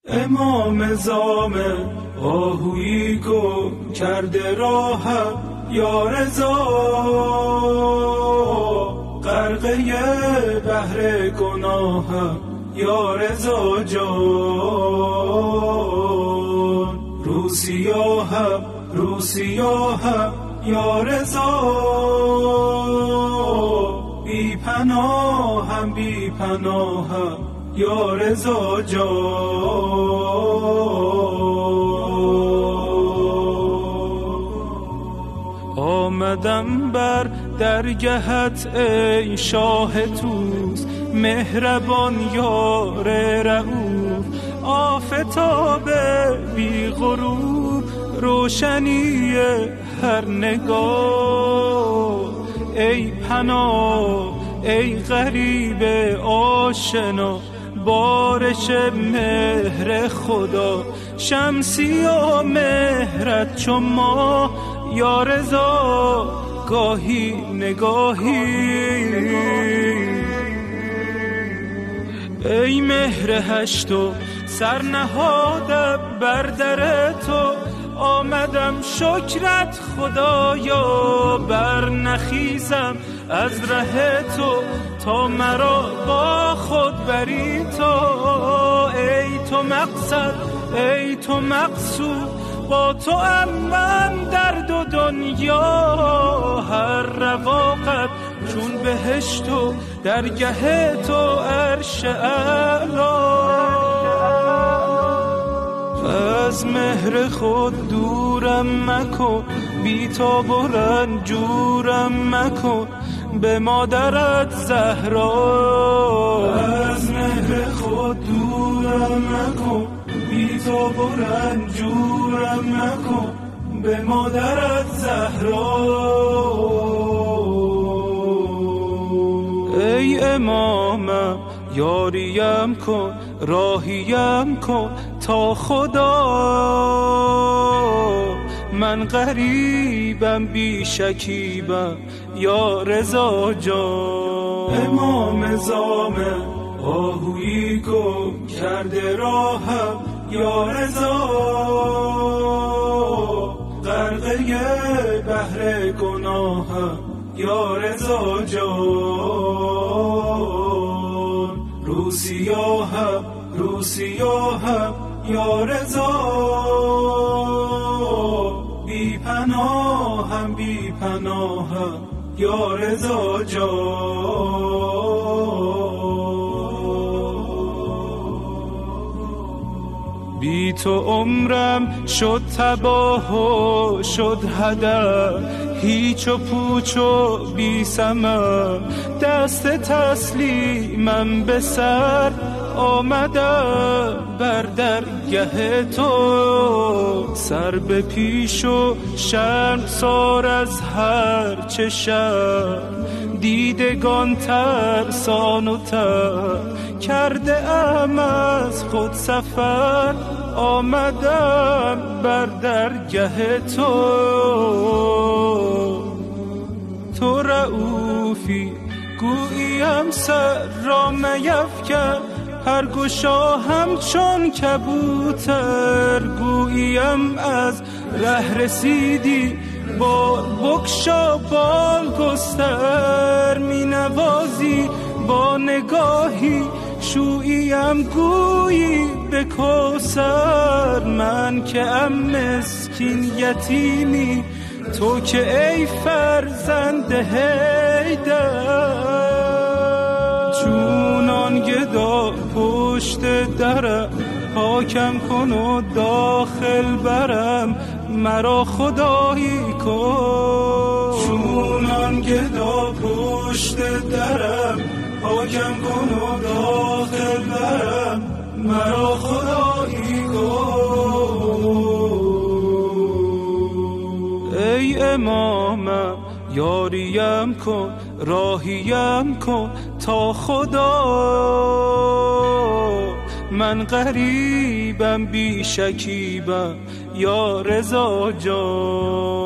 امام زامن آهویی گم کرده راهم یا رضا، غرقه بحر گناهم یا رضا جان. رو سیاهم یا رضا، بی پناهم یا رضا جان. آمدم بر درگهت ای شاه توس، مهربان یار رؤوف، آفتاب بی غروب، روشنی هر نگاه. ای پناه ای غریب آشنا، بارش مهر خدا، شمسی و مهرت چو ماه یا رضا، گاهی نگاهی. ای مهر هشتو سر نهادم بر در تو، آمدم شکرت خدایا، بر نخیزم از ره تو، تا مرا با خود بری تو. ای تو مقصد ای تو مقصود، با تو من در دو دنیا. هر رواقت چون بهشت و درگه تو عرش اعلا. از مهر خود دورم مکن، بی تاب و رنجورم مکن، به مادرت زهرا. از مهر خود دورم مکن، بی تاب و رنجورم مکن، به مادرت زهرا. ای امامم یاریم کن، راهیم کن تا خدا. من غریبم بی شکیبم یا رضا جان. امام زامن آهویی گم کرده راهم یا رضا، غرقه بحر گناهم یا رضا جان. رو سیاهم یا رضا، بی پناهم یا رضا جان. بی تو عمرم شد تباه و شد هدر، هیچ و پوچ و بی ثمر، دست تسلیمم به سر، آمدم بر درگه تو. سر به پیش و شرمسار از هر چه شر، دیدگان ترسان و تر، کرده ام از خود سفر، آمدم بر درگه تو. تو رؤوفی گوییم سر را میفکن، هر گشا همچون کبوتر، گوییم از ره رسیدی بار بکشا بال گستر. می نوازی با نگاهی شوییم گویی به کوثر. من که ام مسکین یتیمی، تو که ای فرزند حیدر. چونان گدا پشت درم، پاکم کن و داخل برم، مرا خدایی کن. چونان گدا پشت درم، پاکم کن و داخل برم، مرا خدایی کن. ای امامم یاریم کن، راهیم کن تا خدا. من غریبم بی شکیبم یا رضا جان.